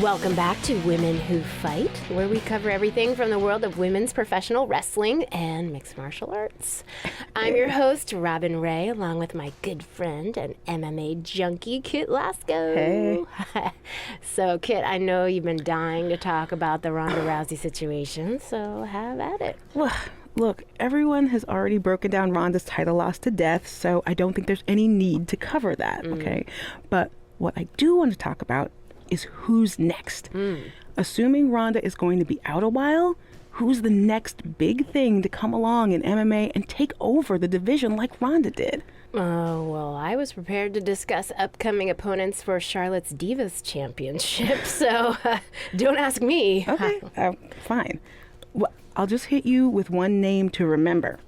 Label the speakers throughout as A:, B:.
A: Welcome back to Women Who Fight, where we cover everything from the world of women's professional wrestling and mixed martial arts. I'm your host, Robin Ray, along with my good friend and MMA junkie, Kit Lasco.
B: Hey.
A: So, Kit, I know you've been dying to talk about the Ronda Rousey situation, so have at it.
B: Well, look, everyone has already broken down Ronda's title loss to death, so I don't think there's any need to cover that, okay? But what I do want to talk about is who's next. Assuming Ronda is going to be out a while, who's the next big thing to come along in MMA and take over the division like Ronda did?
A: Oh, well, I was prepared to discuss upcoming opponents for Charlotte's Divas Championship, so don't ask me.
B: Okay, fine. Well, I'll just hit you with one name to remember.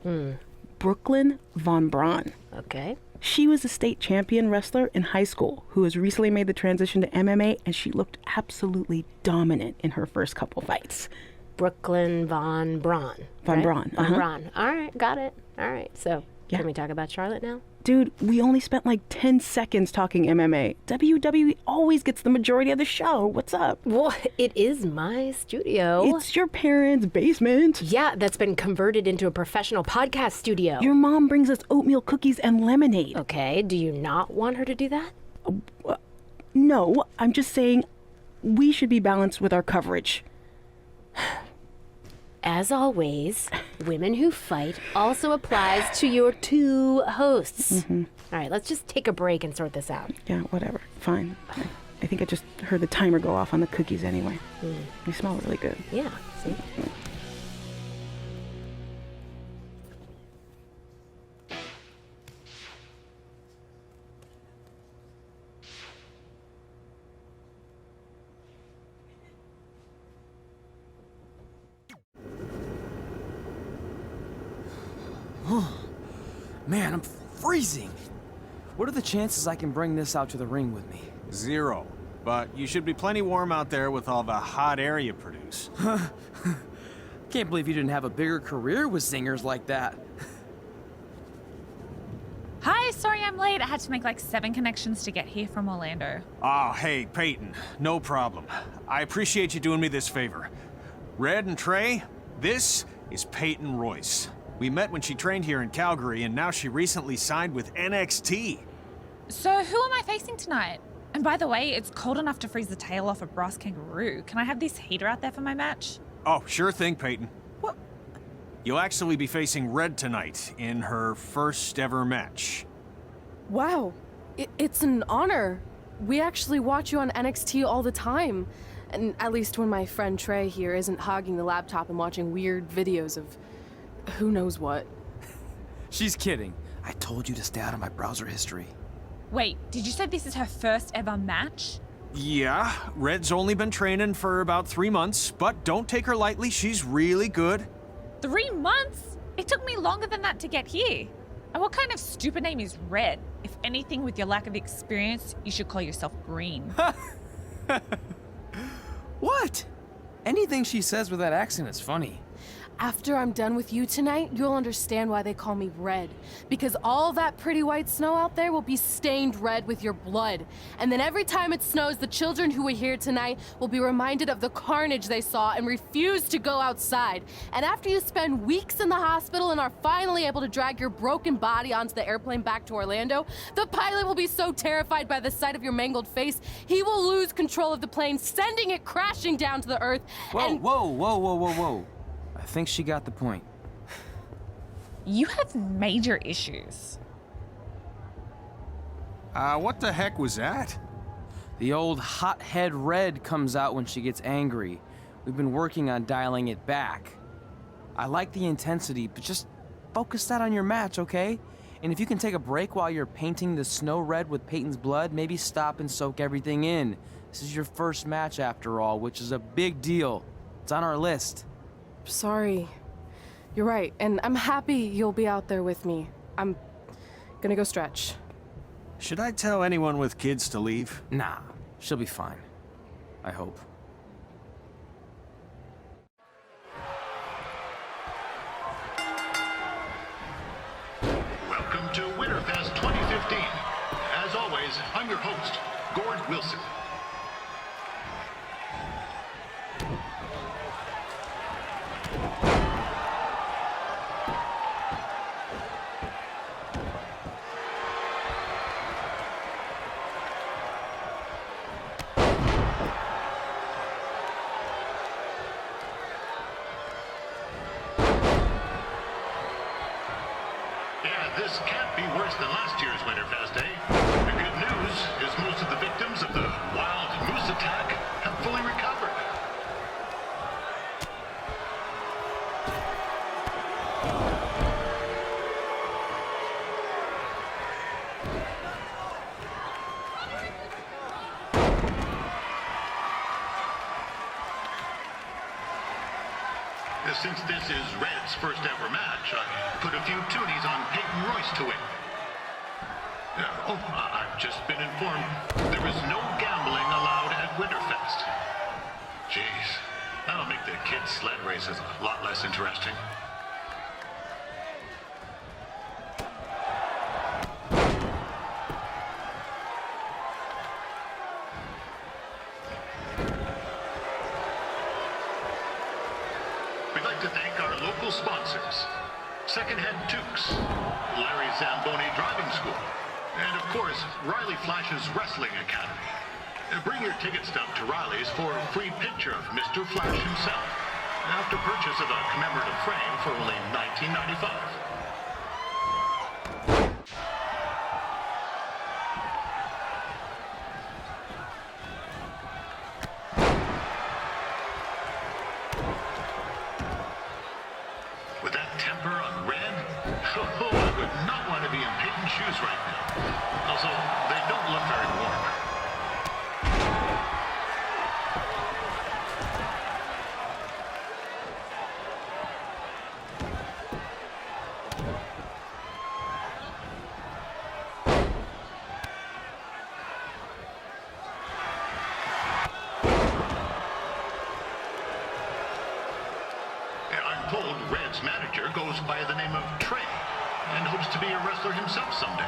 B: Brooklyn Von Braun.
A: Okay.
B: She was a state champion wrestler in high school who has recently made the transition to MMA, and she looked absolutely dominant in her first couple fights.
A: Brooklyn Von Braun.
B: Von Braun.
A: Von Braun. All right, got it. All right, so
B: Yeah.
A: can we talk about Charlotte now?
B: Dude, we only spent like 10 seconds talking MMA. WWE always gets the majority of the show. What's up?
A: Well, it is my studio.
B: It's your parents' basement.
A: Yeah, that's been converted into a professional podcast studio.
B: Your mom brings us oatmeal cookies and lemonade.
A: Okay, do you not want her to do that?
B: No, I'm just saying we should be balanced with our coverage.
A: As always, Women Who Fight also applies to your two hosts. All right, let's just take a break and sort this out.
B: Yeah, whatever. Fine. I think I just heard the timer go off on the cookies anyway. They smell really good.
A: Yeah, see?
C: Man, I'm freezing. What are the chances I can bring this out to the ring with me?
D: 0. But you should be plenty warm out there with all the hot air you produce.
C: Can't believe you didn't have a bigger career with singers like that.
E: Hi, sorry I'm late. I had to make like 7 connections to get here from Orlando.
D: Oh, hey, Peyton. No problem. I appreciate you doing me this favor. Red and Trey, this is Peyton Royce. We met when she trained here in Calgary, and now she recently signed with NXT.
E: So who am I facing tonight? And by the way, it's cold enough to freeze the tail off a brass kangaroo. Can I have this heater out there for my match?
D: Oh, sure thing, Peyton.
E: What?
D: You'll actually be facing Red tonight in her first ever match.
F: Wow, it's an honor. We actually watch you on NXT all the time. And at least when my friend Trey here isn't hogging the laptop and watching weird videos of who knows what.
C: She's kidding. I told you to stay out of my browser history.
E: Wait, did you say this is her first ever match?
D: Yeah, Red's only been training for about 3 months, but don't take her lightly, she's really good.
E: 3 months? It took me longer than that to get here. And what kind of stupid name is Red? If anything, with your lack of experience, you should call yourself Green.
C: What? Anything she says with that accent is funny.
F: After I'm done with you tonight, you'll understand why they call me Red. Because all that pretty white snow out there will be stained red with your blood. And then every time it snows, the children who were here tonight will be reminded of the carnage they saw and refuse to go outside. And after you spend weeks in the hospital and are finally able to drag your broken body onto the airplane back to Orlando, the pilot will be so terrified by the sight of your mangled face, he will lose control of the plane, sending it crashing down to the earth.
C: Whoa. I think she got the point.
E: You have major issues.
D: What the heck was that?
C: The old hothead Red comes out when she gets angry. We've been working on dialing it back. I like the intensity, but just focus that on your match, okay? And if you can take a break while you're painting the snow red with Peyton's blood, maybe stop and soak everything in. This is your first match after all, which is a big deal. It's on our list.
F: Sorry. You're right, and I'm happy you'll be out there with me. I'm gonna go stretch.
D: Should I tell anyone with kids to leave?
C: Nah, she'll be fine. I hope.
G: Welcome to Winterfest 2015. As always, I'm your host, Gord Wilson. Yeah, this can't be worse than last year's Winterfest, eh? The good news is most of the victims of the wild moose attack have fully recovered. Since this is Red's first ever match, I put a few toonies on Peyton Royce to win. I've just been informed there is no gambling allowed at Winterfest. Jeez, that'll make the kids' sled races a lot less interesting. We'd like to thank our local sponsors, Secondhand Tukes, Larry Zamboni Driving School, and of course, Riley Flash's Wrestling Academy. Bring your ticket stub to Riley's for a free picture of Mr. Flash himself, after purchase of a commemorative frame for only $19.95. With that temper on Red, I would not want to be in Peyton's shoes right now. Also, they don't look very warm. I'm told Red's manager goes by the name of Trey and hopes to be a wrestler himself someday.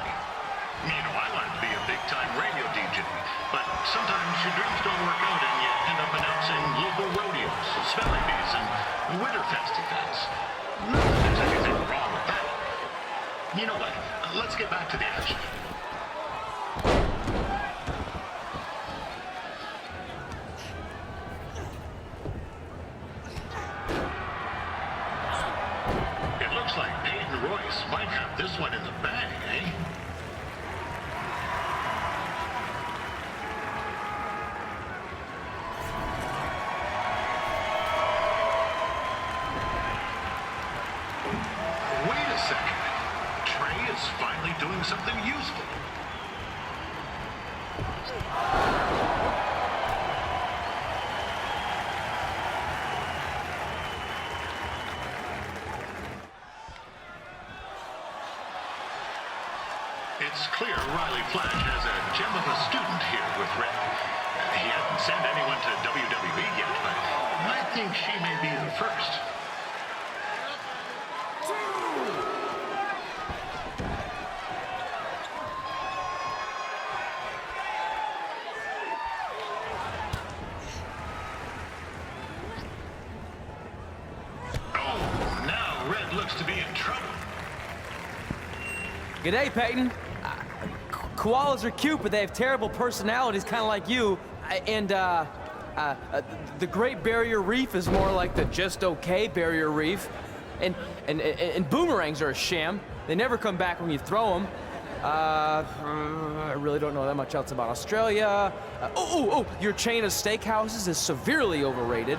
G: You know, I wanted to be a big-time radio DJ, but sometimes your dreams don't work out and you end up announcing local rodeos, spelling bees, and Winterfest events. Not that there's anything wrong with that. You know what? Let's get back to the action. It looks like Peyton Royce might have this one in the bag, eh? Wait a second. Trey is finally doing something useful. It's clear Riley Flash has a gem of a student here with Red. He hasn't sent anyone to WWE yet, but I think she may be the first. Oh, now Red looks to be in trouble.
C: G'day, Peyton. Koalas are cute, but they have terrible personalities, kind of like you. The Great Barrier Reef is more like the just okay Barrier Reef. And boomerangs are a sham. They never come back when you throw them. I really don't know that much else about Australia. Your chain of steakhouses is severely overrated.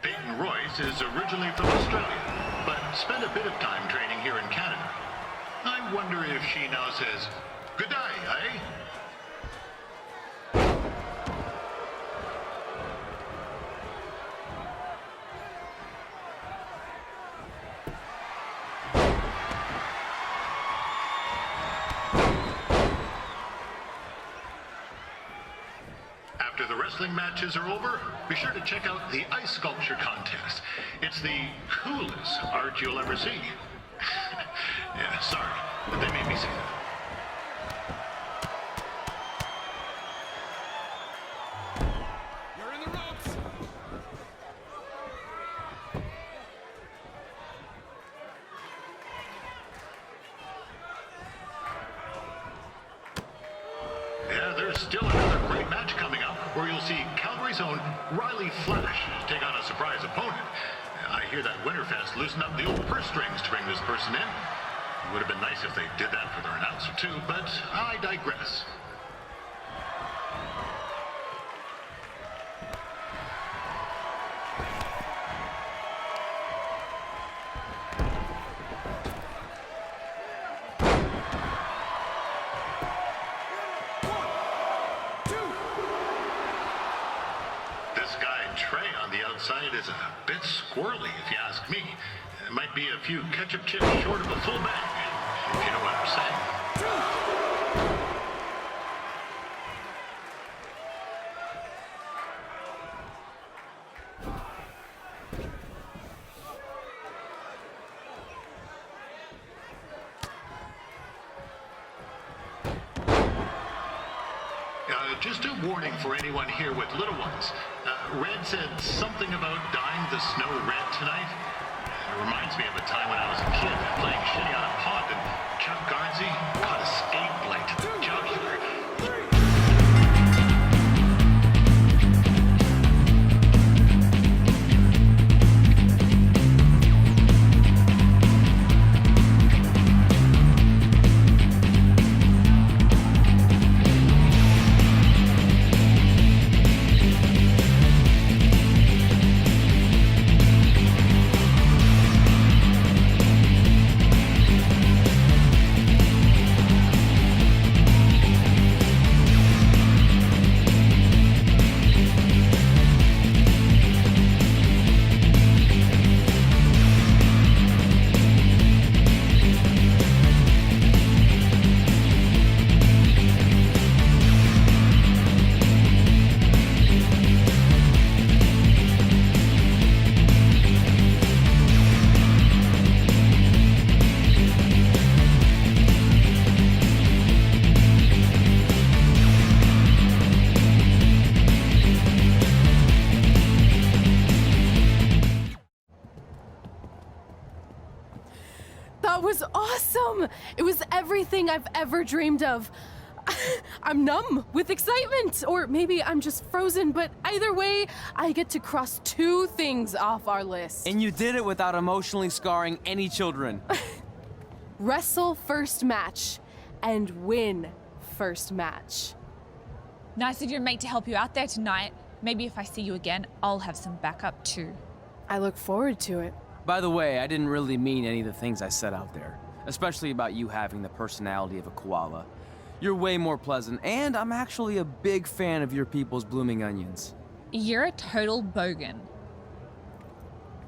G: Peyton Royce is originally from Australia, but spent a bit of time training here in Canada. I wonder if she now says, "Good day, eh?" After the wrestling matches are over, be sure to check out the ice sculpture contest. It's the coolest art you'll ever see. Yeah, sorry, but they made me say that.
H: You're in the ropes.
G: Riley Flash take on a surprise opponent. I hear that Winterfest loosened up the old purse strings to bring this person in. It would have been nice if they did that for their announcer too, but I digress. Outside is a bit squirrely, if you ask me. It might be a few ketchup chips short of a full bag, if you know what I'm saying. Just a warning for anyone here with little ones. Red said something about dyeing the snow red tonight. It reminds me of a time when I was a kid playing shinny on a pond and Chuck Garnsey caught a skate blade to the jugular.
F: That was awesome! It was everything I've ever dreamed of. I'm numb with excitement, or maybe I'm just frozen, but either way, I get to cross 2 things off our list.
C: And you did it without emotionally scarring any children.
F: Wrestle first match and win first match.
E: Nice of your mate to help you out there tonight. Maybe if I see you again, I'll have some backup too.
F: I look forward to it.
C: By the way, I didn't really mean any of the things I said out there, especially about you having the personality of a koala. You're way more pleasant, and I'm actually a big fan of your people's blooming onions.
E: You're a total bogan.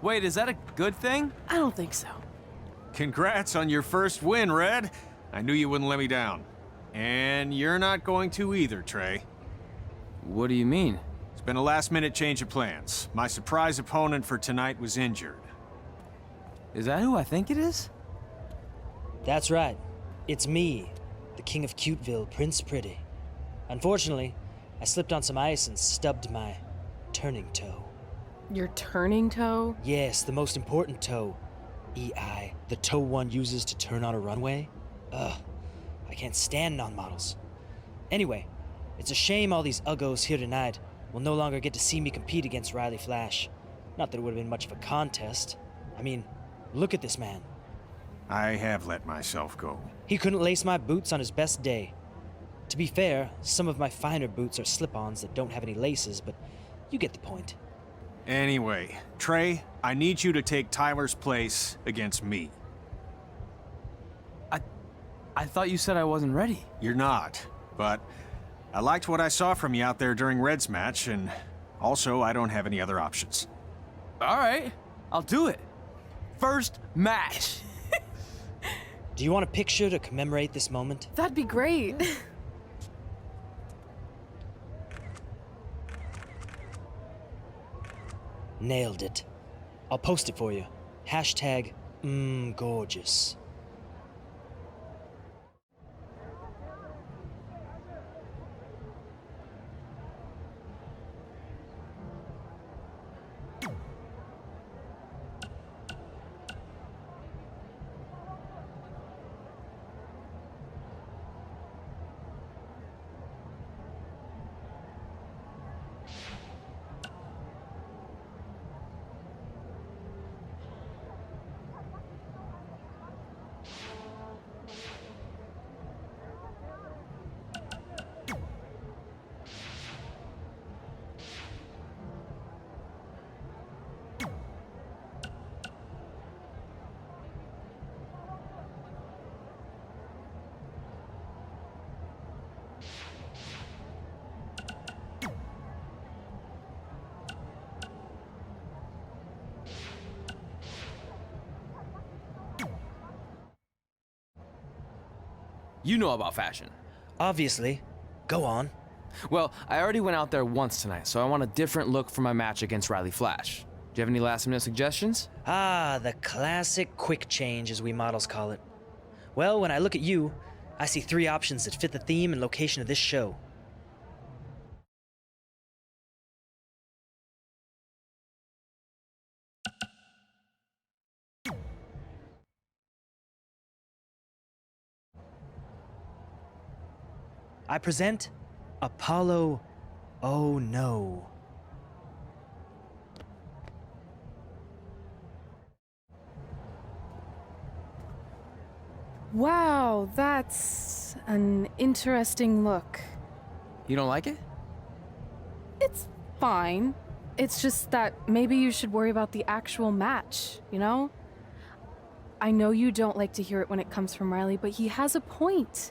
C: Wait, is that a good thing?
F: I don't think so.
D: Congrats on your first win, Red. I knew you wouldn't let me down. And you're not going to either, Trey.
C: What do you mean?
D: It's been a last-minute change of plans. My surprise opponent for tonight was injured.
C: Is that who I think it is?
H: That's right. It's me, the King of Cuteville, Prince Pretty. Unfortunately, I slipped on some ice and stubbed my turning toe.
F: Your turning toe?
H: Yes, the most important toe. EI, the toe one uses to turn on a runway. Ugh, I can't stand non-models. Anyway, it's a shame all these uggos here tonight will no longer get to see me compete against Riley Flash. Not that it would have been much of a contest. I mean, look at this man.
D: I have let myself go.
H: He couldn't lace my boots on his best day. To be fair, some of my finer boots are slip-ons that don't have any laces, but you get the point.
D: Anyway, Trey, I need you to take Tyler's place against me.
C: I thought you said I wasn't ready.
D: You're not, but I liked what I saw from you out there during Red's match, and also I don't have any other options.
C: All right, I'll do it. First match.
H: Do you want a picture to commemorate this moment?
F: That'd be great.
H: Nailed it. I'll post it for you. Hashtag gorgeous.
C: You know about fashion.
H: Obviously. Go on.
C: Well, I already went out there once tonight, so I want a different look for my match against Riley Flash. Do you have any last-minute suggestions?
H: Ah, the classic quick change, as we models call it. Well, when I look at you, I see 3 options that fit the theme and location of this show. I present Apollo. Oh no.
F: Wow, that's an interesting look.
C: You don't like it?
F: It's fine. It's just that maybe you should worry about the actual match, you know? I know you don't like to hear it when it comes from Riley, but he has a point.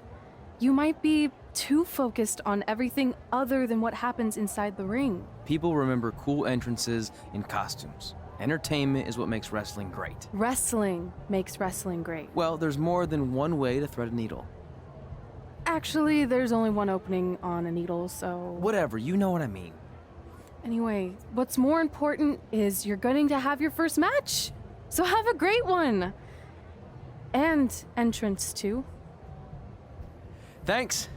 F: You might be too focused on everything other than what happens inside the ring.
C: People remember cool entrances and costumes. Entertainment is what makes wrestling great.
F: Wrestling makes wrestling great.
C: Well, there's more than one way to thread a needle.
F: Actually, there's only one opening on a needle, so...
C: Whatever, you know what I mean.
F: Anyway, what's more important is you're going to have your first match. So have a great one. And entrance, too.
C: Thanks.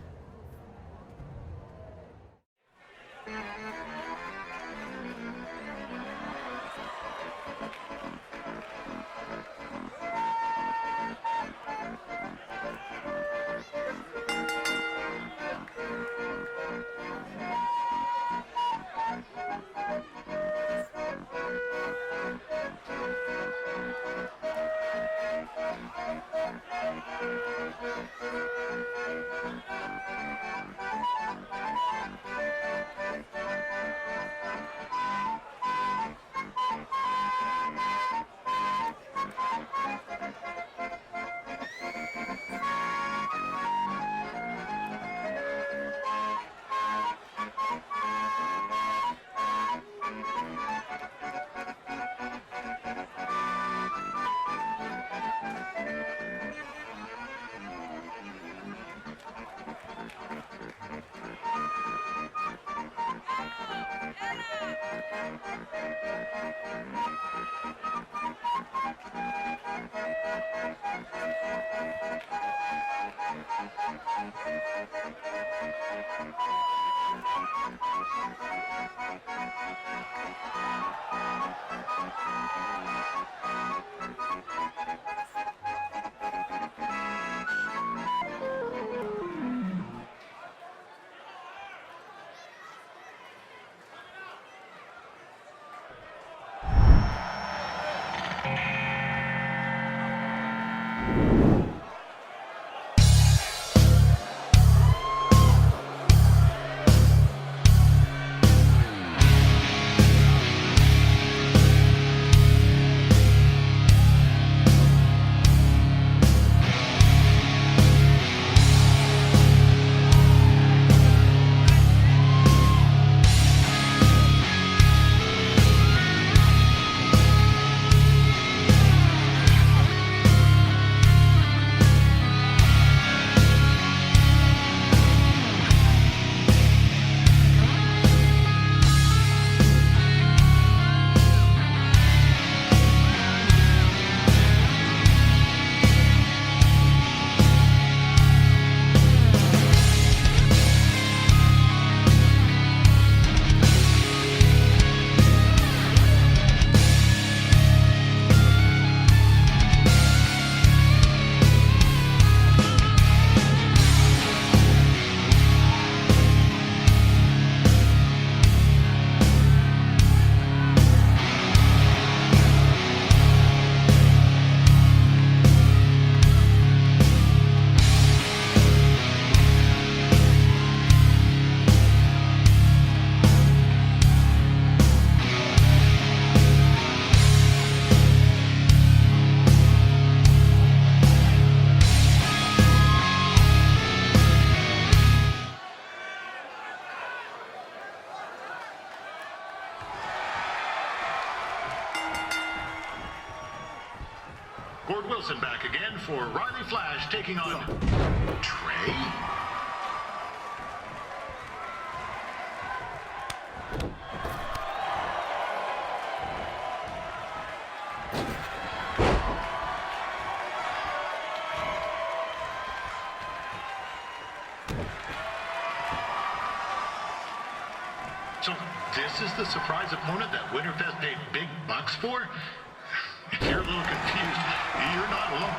G: Gord Wilson back again for Riley Flash taking on Trey. So this is the surprise opponent that Winterfest paid big bucks for? If you're a little confused, you're not alone.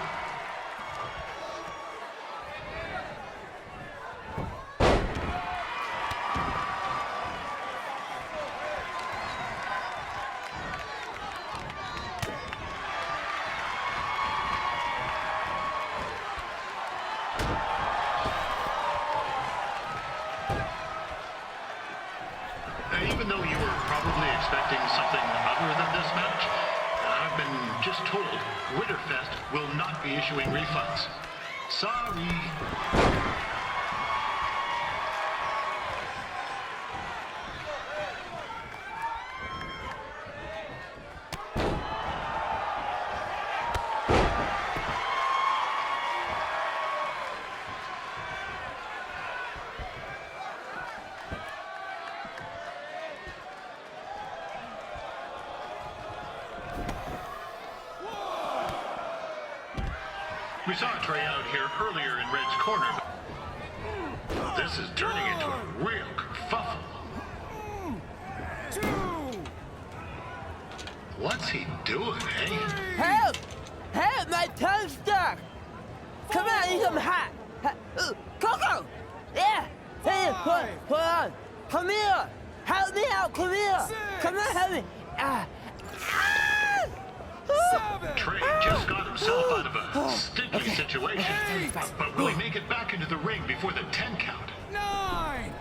G: Even though you were probably expecting something other than this match, I've been just told Winterfest will not be issuing refunds. Sorry. We saw Trey out here earlier in Red's corner, but this is turning into a real kerfuffle. What's he doing, eh?
I: Help! Help! My tongue's stuck! Come on, I need some hot! Coco! Yeah! Hey, hold on! Come here! Help me out! Come here! Come on, help me!
G: Trey just got himself out of a sticky situation. But will he make it back into the ring before the 10 count?
C: 9!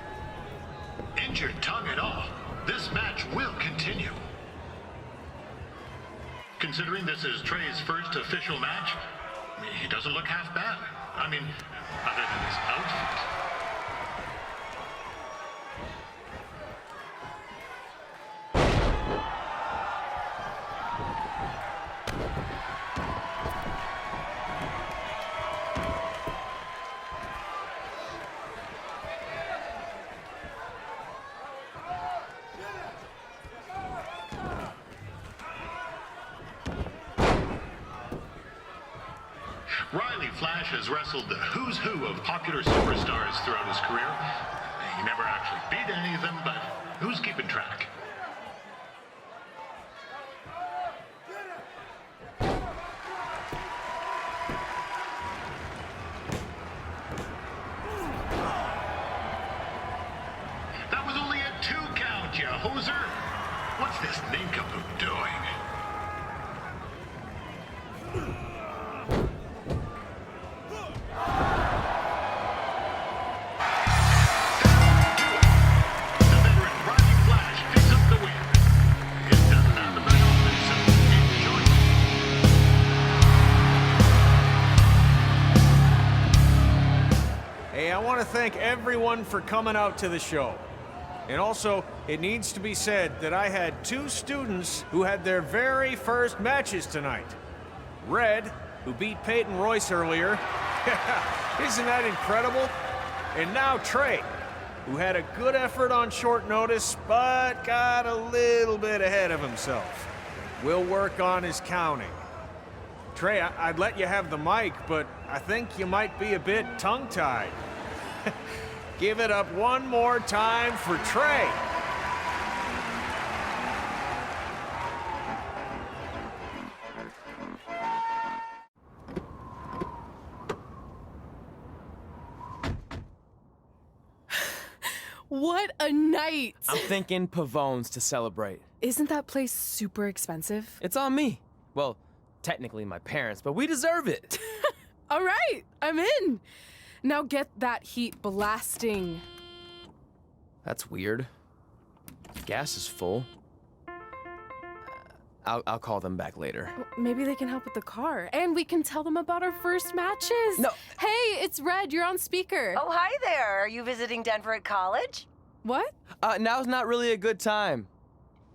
G: Injured tongue and all, this match will continue. Considering this is Trey's first official match, he doesn't look half bad. I mean, other than his outfit. Riley Flash has wrestled the who's who of popular superstars throughout his career. He never actually beat any of them, but who's keeping track? That was only a 2 count, you hoser! What's this nincompoop doing?
D: I want to thank everyone for coming out to the show. And also, it needs to be said that I had 2 students who had their very first matches tonight. Red, who beat Peyton Royce earlier. Isn't that incredible? And now Trey, who had a good effort on short notice, but got a little bit ahead of himself. We'll work on his counting. Trey, I'd let you have the mic, but I think you might be a bit tongue-tied. Give it up one more time for Trey.
F: What a night!
C: I'm thinking Pavone's to celebrate.
F: Isn't that place super expensive?
C: It's on me. Well, technically my parents, but we deserve it.
F: All right, I'm in. Now get that heat blasting.
C: That's weird. Gas is full. I'll call them back later.
F: Maybe they can help with the car. And we can tell them about our first matches.
C: No.
F: Hey, it's Red. You're on speaker.
J: Oh, hi there. Are you visiting Denver at college?
F: What?
C: Now's not really a good time.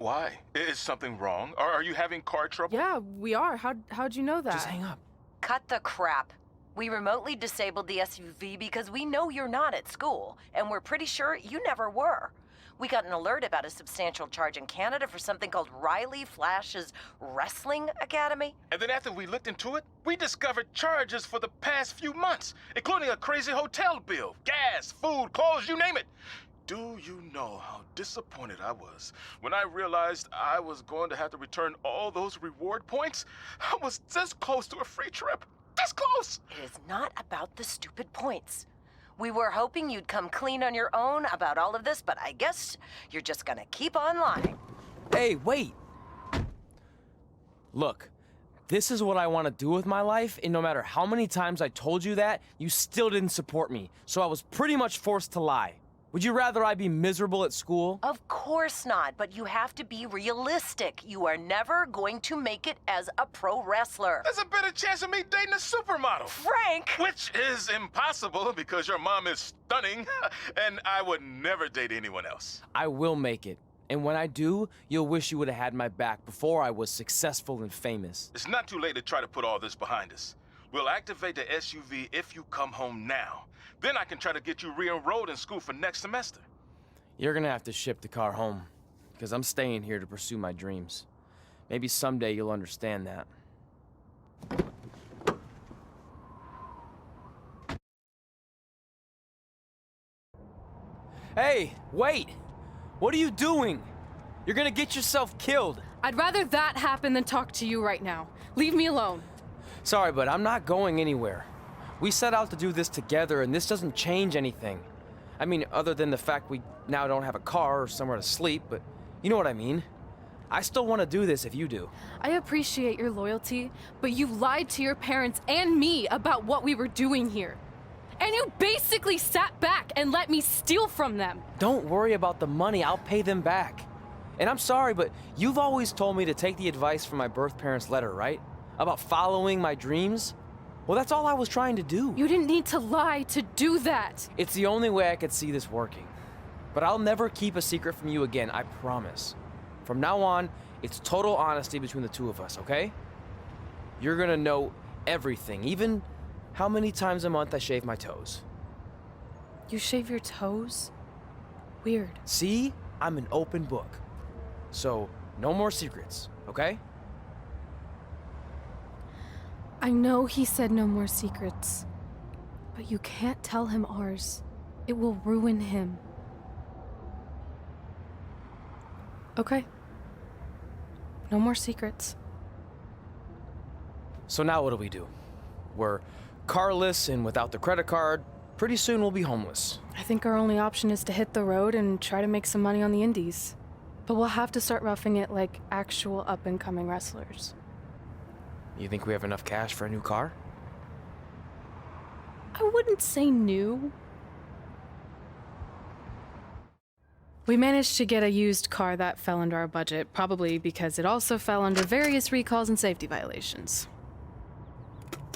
J: Why? Is something wrong? Are you having car trouble?
F: Yeah, we are. How'd you know that?
C: Just hang up.
K: Cut the crap. We remotely disabled the SUV because we know you're not at school, and we're pretty sure you never were. We got an alert about a substantial charge in Canada for something called Riley Flash's Wrestling Academy.
J: And then after we looked into it, we discovered charges for the past few months, including a crazy hotel bill, gas, food, clothes, you name it. Do you know how disappointed I was when I realized I was going to have to return all those reward points? I was this close to a free trip. This close!
K: It is not about the stupid points. We were hoping you'd come clean on your own about all of this, but I guess you're just gonna keep on lying.
C: Hey, wait! Look, this is what I want to do with my life, and no matter how many times I told you that, you still didn't support me, so I was pretty much forced to lie. Would you rather I be miserable at school?
K: Of course not, but you have to be realistic. You are never going to make it as a pro wrestler.
J: There's a better chance of me dating a supermodel.
K: Frank!
J: Which is impossible because your mom is stunning, and I would never date anyone else.
C: I will make it. And when I do, you'll wish you would have had my back before I was successful and famous.
J: It's not too late to try to put all this behind us. We'll activate the SUV if you come home now. Then I can try to get you re-enrolled in school for next semester.
C: You're gonna have to ship the car home, because I'm staying here to pursue my dreams. Maybe someday you'll understand that. Hey, wait! What are you doing? You're gonna get yourself killed.
F: I'd rather that happen than talk to you right now. Leave me alone.
C: Sorry, but I'm not going anywhere. We set out to do this together, and this doesn't change anything. I mean, other than the fact we now don't have a car or somewhere to sleep, but you know what I mean. I still want to do this if you do.
F: I appreciate your loyalty, but you lied to your parents and me about what we were doing here. And you basically sat back and let me steal from them.
C: Don't worry about the money, I'll pay them back. And I'm sorry, but you've always told me to take the advice from my birth parents' letter, right? About following my dreams? Well, that's all I was trying to do.
F: You didn't need to lie to do that.
C: It's the only way I could see this working. But I'll never keep a secret from you again, I promise. From now on, it's total honesty between the two of us, okay? You're gonna know everything, even how many times a month I shave my toes.
F: You shave your toes? Weird.
C: See? I'm an open book. So, no more secrets, okay?
F: I know he said no more secrets, but you can't tell him ours. It will ruin him. Okay. No more secrets.
C: So now what do we do? We're carless and without the credit card. Pretty soon we'll be homeless.
F: I think our only option is to hit the road and try to make some money on the indies. But we'll have to start roughing it like actual up-and-coming wrestlers.
C: You think we have enough cash for a new car?
F: I wouldn't say new. We managed to get a used car that fell under our budget, probably because it also fell under various recalls and safety violations.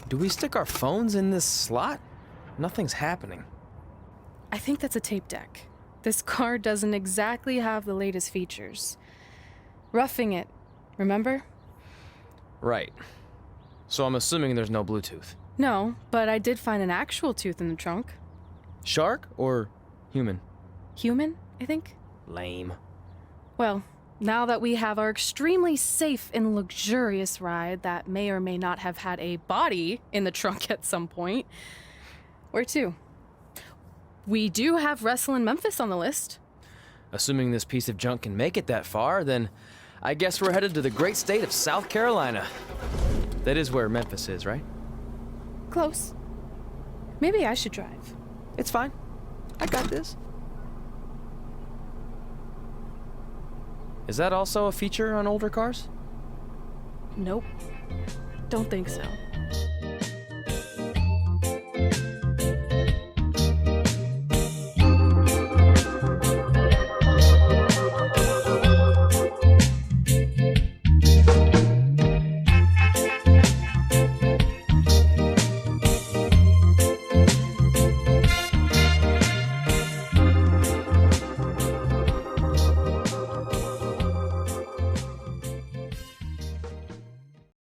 C: Do we stick our phones in this slot? Nothing's happening.
F: I think that's a tape deck. This car doesn't exactly have the latest features. Roughing it, remember?
C: Right. So I'm assuming there's no Bluetooth.
F: No, but I did find an actual tooth in the trunk.
C: Shark or human?
F: Human, I think.
C: Lame.
F: Well, now that we have our extremely safe and luxurious ride that may or may not have had a body in the trunk at some point, where to? We do have Wrestle in Memphis on the list.
C: Assuming this piece of junk can make it that far, then I guess we're headed to the great state of South Carolina. That is where Memphis is, right?
F: Close. Maybe I should drive.
C: It's fine. I got this. Is that also a feature on older cars?
F: Nope. Don't think so.